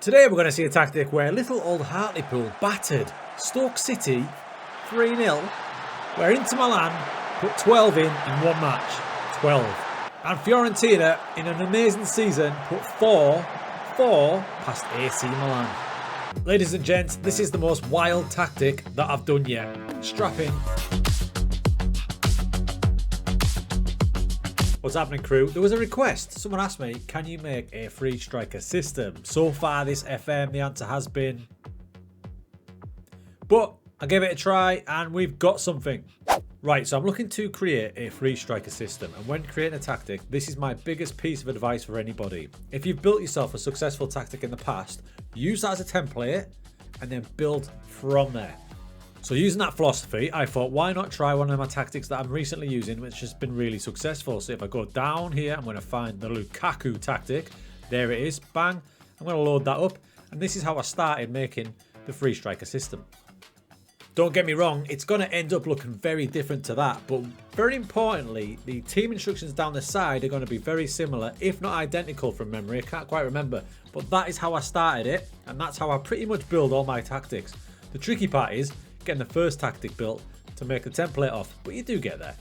Today we're going to see a tactic where little old Hartlepool battered Stoke City 3-0, where Inter Milan put 12 in one match. 12. And Fiorentina, in an amazing season, put 4 past AC Milan. Ladies and gents, this is the most wild tactic that I've done yet. Strap in. What's happening, crew? There was a request. Someone asked me, can you make a free striker system? So far this FM, the answer has been, but I gave it a try and we've got something. Right, so I'm looking to create a free striker system, and when creating a tactic, this is my biggest piece of advice for anybody. If you've built yourself a successful tactic in the past, use that as a template and then build from there. So using that philosophy, I thought, why not try one of my tactics that I'm recently using, which has been really successful. So if I go down here, I'm going to find the Lukaku tactic. There it is. Bang. I'm going to load that up. And this is how I started making the free striker system. Don't get me wrong, it's going to end up looking very different to that. But very importantly, the team instructions down the side are going to be very similar, if not identical from memory. I can't quite remember. But that is how I started it. And that's how I pretty much build all my tactics. The tricky part is getting the first tactic built to make the template off, but you do get there.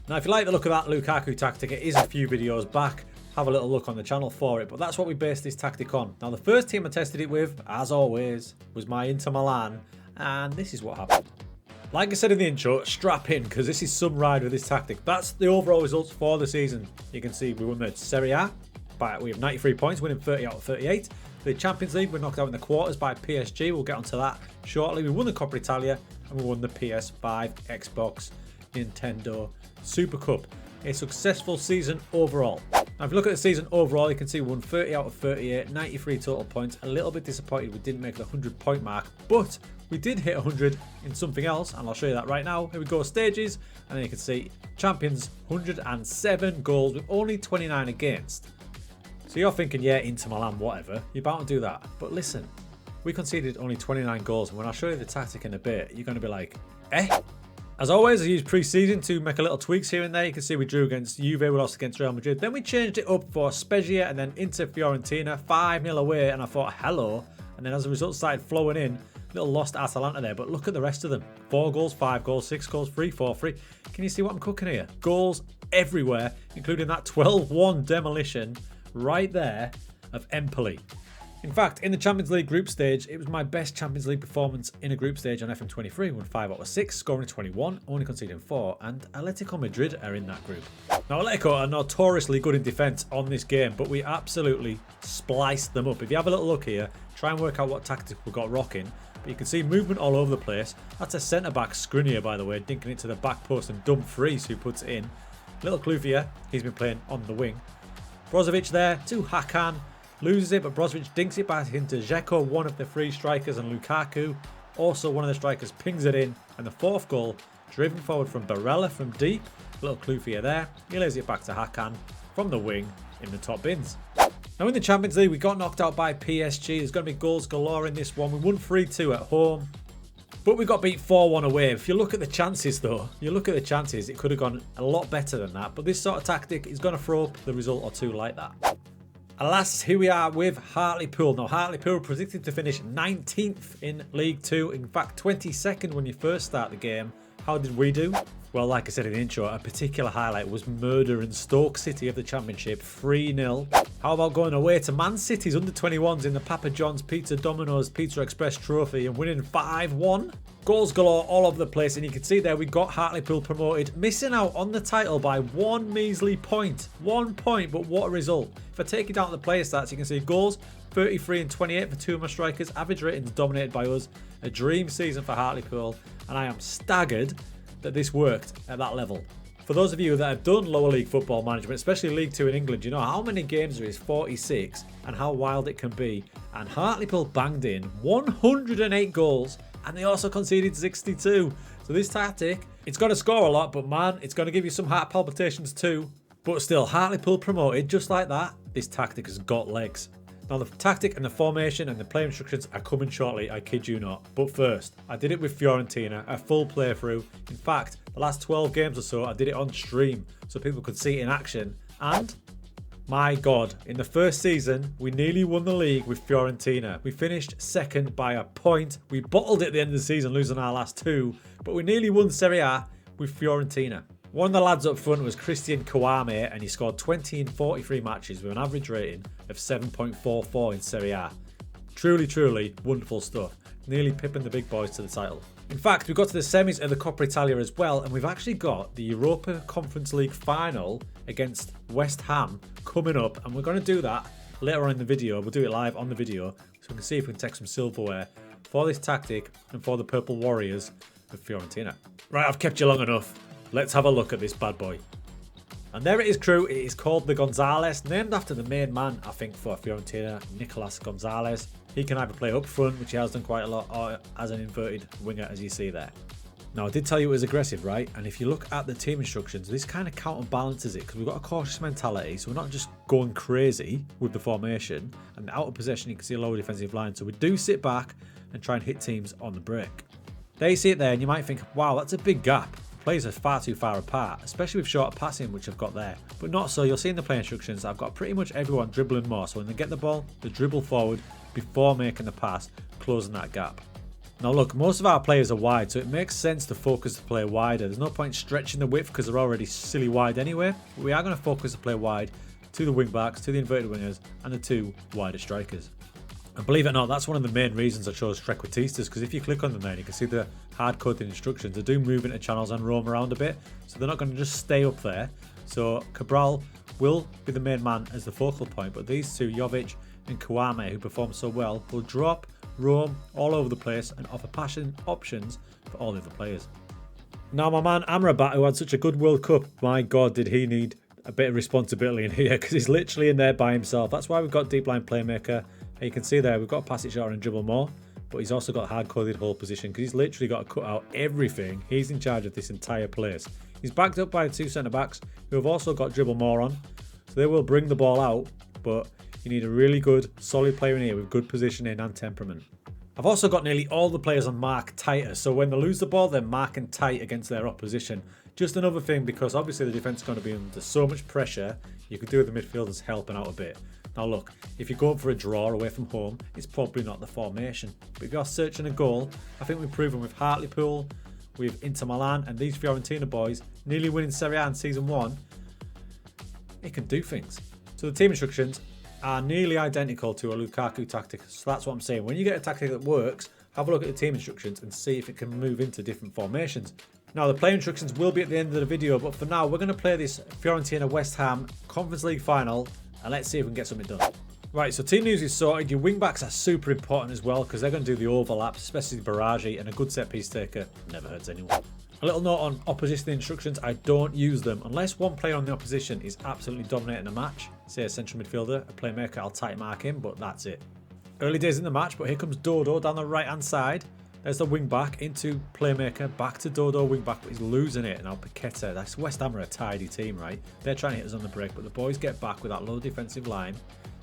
Now if you like the look of that Lukaku tactic, it is a few videos back, have a little look on the channel for it, but that's what we based this tactic on. Now the first team I tested it with, as always, was my Inter Milan, and this is what happened. Like I said in the intro, strap in, because this is some ride with this tactic. That's the overall results for the season. You can see we won the Serie A, but we have 93 points, winning 30 out of 38. The Champions League, we're knocked out in the quarters by PSG. We'll get onto that shortly. We won the Coppa Italia and we won the PS5, Xbox, Nintendo Super Cup. A successful season overall. Now, if you look at the season overall, you can see we won 30 out of 38, 93 total points. A little bit disappointed we didn't make the 100-point mark, but we did hit 100 in something else, and I'll show you that right now. Here we go, stages, and then you can see Champions, 107 goals with only 29 against. So you're thinking, yeah, Inter Milan, whatever. You're bound to do that. But listen, we conceded only 29 goals. And when I show you the tactic in a bit, you're going to be like, eh? As always, I used pre-season to make a little tweaks here and there. You can see we drew against Juve, we lost against Real Madrid. Then we changed it up for Spezia and then into Fiorentina, 5-0 away. And I thought, hello. And then as the results started flowing in, little lost Atalanta there. But look at the rest of them. 4 goals, 5 goals, 6 goals, 3, 4, 3. Can you see what I'm cooking here? Goals everywhere, including that 12-1 demolition right there of Empoli. In fact, in the Champions League group stage, it was my best Champions League performance in a group stage on FM23. Won 5 out of 6, scoring 21, only conceding 4, and Atletico Madrid are in that group. Now, Atletico are notoriously good in defence on this game, but we absolutely spliced them up. If you have a little look here, try and work out what tactics we got rocking. But you can see movement all over the place. That's a centre-back, Skriniar, by the way, dinking it to the back post, and Dumfries, who puts it in. Little Kluvia, he's been playing on the wing. Brozovic there to Hakan, loses it, but Brozovic dinks it back into Dzeko, one of the free strikers, and Lukaku, also one of the strikers, pings it in, and the fourth goal, driven forward from Barella from deep. Little Kluvia there, he lays it back to Hakan from the wing in the top bins. Now in the Champions League, we got knocked out by PSG. There's going to be goals galore in this one. We won 3-2 at home, but we got beat 4-1 away. If you look at the chances though, it could have gone a lot better than that. But this sort of tactic is going to throw up the result or two like that. Alas, here we are with Hartlepool. Now Hartlepool predicted to finish 19th in League 2. In fact, 22nd when you first start the game. How did we do? Well, like I said in the intro, a particular highlight was murdering Stoke City of the Championship 3-0. How about going away to Man City's under-21s in the Papa John's Pizza Domino's Pizza Express Trophy and winning 5-1? Goals galore all over the place, and you can see there we got Hartlepool promoted, missing out on the title by 1 measly point. 1 point, but what a result. If I take you down to the player stats, you can see goals 33 and 28 for 2 of my strikers, average ratings dominated by us. A dream season for Hartlepool, and I am staggered that this worked at that level. For those of you that have done lower league football management, especially League 2 in England, you know how many games there is, 46, and how wild it can be. And Hartlepool banged in 108 goals, and they also conceded 62. So this tactic, it's going to score a lot, but man, it's going to give you some heart palpitations too. But still, Hartlepool promoted just like that. This tactic has got legs. Now the tactic and the formation and the play instructions are coming shortly, I kid you not. But first, I did it with Fiorentina, a full playthrough. In fact, the last 12 games or so, I did it on stream so people could see it in action. And My God, in the first season, we nearly won the league with Fiorentina. We finished second by a point. We bottled it at the end of the season, losing our last two, but we nearly won Serie A with Fiorentina. One of the lads up front was Christian Kouame, and he scored 20 in 43 matches with an average rating of 7.44 in Serie A. Truly, truly wonderful stuff. Nearly pipping the big boys to the title. In fact, we got to the semis of the Coppa Italia as well, and we've actually got the Europa Conference League final against West Ham coming up, and we're going to do that later on in the video. We'll do it live on the video, so we can see if we can take some silverware for this tactic and for the Purple Warriors of Fiorentina. Right, I've kept you long enough. Let's have a look at this bad boy. And there it is, crew. It is called the Gonzalez, named after the main man, I think, for Fiorentina, Nicolas Gonzalez. He can either play up front, which he has done quite a lot, or as an inverted winger, as you see there. Now, I did tell you it was aggressive, right? And if you look at the team instructions, this kind of counterbalances it, because we've got a cautious mentality, so we're not just going crazy with the formation. And out of possession, you can see a lower defensive line, so we do sit back and try and hit teams on the break. There you see it there, and you might think, wow, that's a big gap. Players are far too far apart, especially with short passing, which I've got there. But not so. You'll see in the play instructions, I've got pretty much everyone dribbling more. So when they get the ball, they dribble forward before making the pass, closing that gap. Now look, most of our players are wide, so it makes sense to focus the play wider. There's no point stretching the width because they're already silly wide anyway. But we are going to focus the play wide to the wing backs, to the inverted wingers, and the two wider strikers. And believe it or not, that's one of the main reasons I chose Trequartistas, because if you click on them there, you can see the hard-coded instructions. They do move into channels and roam around a bit, so they're not going to just stay up there. So Cabral will be the main man as the focal point, but these two, Jovic and Kouame, who perform so well, will drop, roam all over the place and offer passing options for all the other players. Now my man Amrabat, who had such a good World Cup, my God, did he need a bit of responsibility in here, because he's literally in there by himself. That's why we've got deep line playmaker. And you can see there, we've got to pass it short and dribble more, but he's also got hard-coded hold position, because he's literally got to cut out everything. He's in charge of this entire place. He's backed up by the two centre-backs, who have also got dribble more on, so they will bring the ball out, but you need a really good, solid player in here with good positioning and temperament. I've also got nearly all the players on mark tighter, so when they lose the ball, they're marking tight against their opposition. Just another thing, because obviously the defence is going to be under so much pressure, you could do with the midfielders helping out a bit. Now look, if you're going for a draw away from home, it's probably not the formation. But if you're searching a goal, I think we've proven with Hartlepool, with Inter Milan, and these Fiorentina boys nearly winning Serie A in Season 1, it can do things. So the team instructions are nearly identical to a Lukaku tactic. So that's what I'm saying. When you get a tactic that works, have a look at the team instructions and see if it can move into different formations. Now, the play instructions will be at the end of the video, but for now, we're going to play this Fiorentina-West Ham Conference League final, and let's see if we can get something done. Right, so team news is sorted. Your wing-backs are super important as well, because they're going to do the overlaps, especially Barraghi, and a good set-piece taker never hurts anyone. A little note on opposition instructions, I don't use them unless one player on the opposition is absolutely dominating a match. Say a central midfielder, a playmaker, I'll tight mark him, but that's it. Early days in the match, but here comes Dodo down the right-hand side. There's the wing back into playmaker, back to Dodo, wing back, but he's losing it. Now Paqueta, that's West Ham are a tidy team, right? They're trying to hit us on the break, but the boys get back with that low defensive line.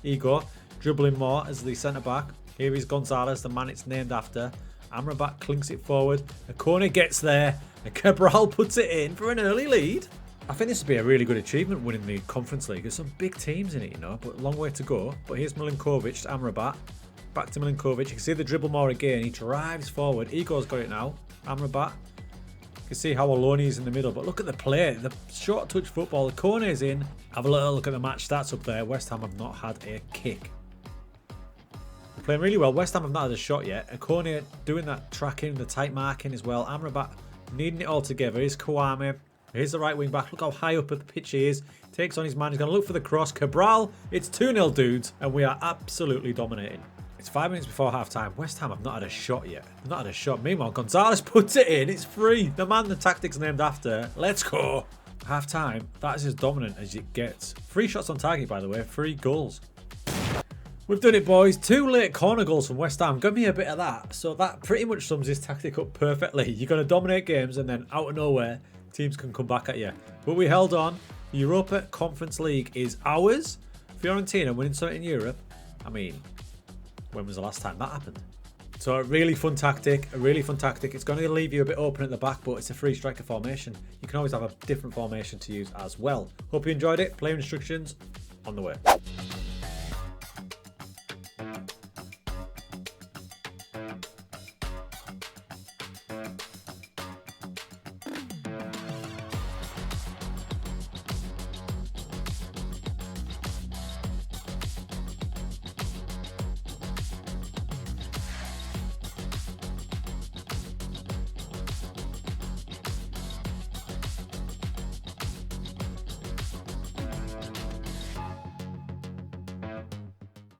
Igor dribbling more as the centre back. Here is Gonzalez, the man it's named after. Amrabat clinks it forward. Akone gets there, and Cabral puts it in for an early lead. I think this would be a really good achievement, winning the Conference League. There's some big teams in it, you know, but a long way to go. But here's Milinkovic to Amrabat. Back to Milinkovic. You can see the dribble more again. He drives forward. Igor's got it now. Amrabat. You can see how alone he is in the middle. But look at the play. The short touch football. The corner is in. Have a little look at the match stats up there. West Ham have not had a kick. They're playing really well. West Ham have not had a shot yet. Akone doing that tracking, the tight marking as well. Amrabat needing it all together. Here's Kouame. Here's the right wing back. Look how high up at the pitch he is. Takes on his man. He's going to look for the cross. Cabral. It's 2-0, dudes. And we are absolutely dominating. It's 5 minutes before half-time. West Ham have not had a shot yet. They've not had a shot. Meanwhile, Gonzalez puts it in. It's free. The man the tactic's named after. Let's go. Half-time. That is as dominant as it gets. 3 shots on target, by the way. 3 goals. We've done it, boys. 2 late corner goals from West Ham. Give me a bit of that. So that pretty much sums this tactic up perfectly. You're going to dominate games, and then out of nowhere, teams can come back at you. But we held on. The Europa Conference League is ours. Fiorentina winning something in Europe. I mean, when was the last time that happened? So a really fun tactic, It's going to leave you a bit open at the back, but it's a free striker formation. You can always have a different formation to use as well. Hope you enjoyed it. Player instructions on the way.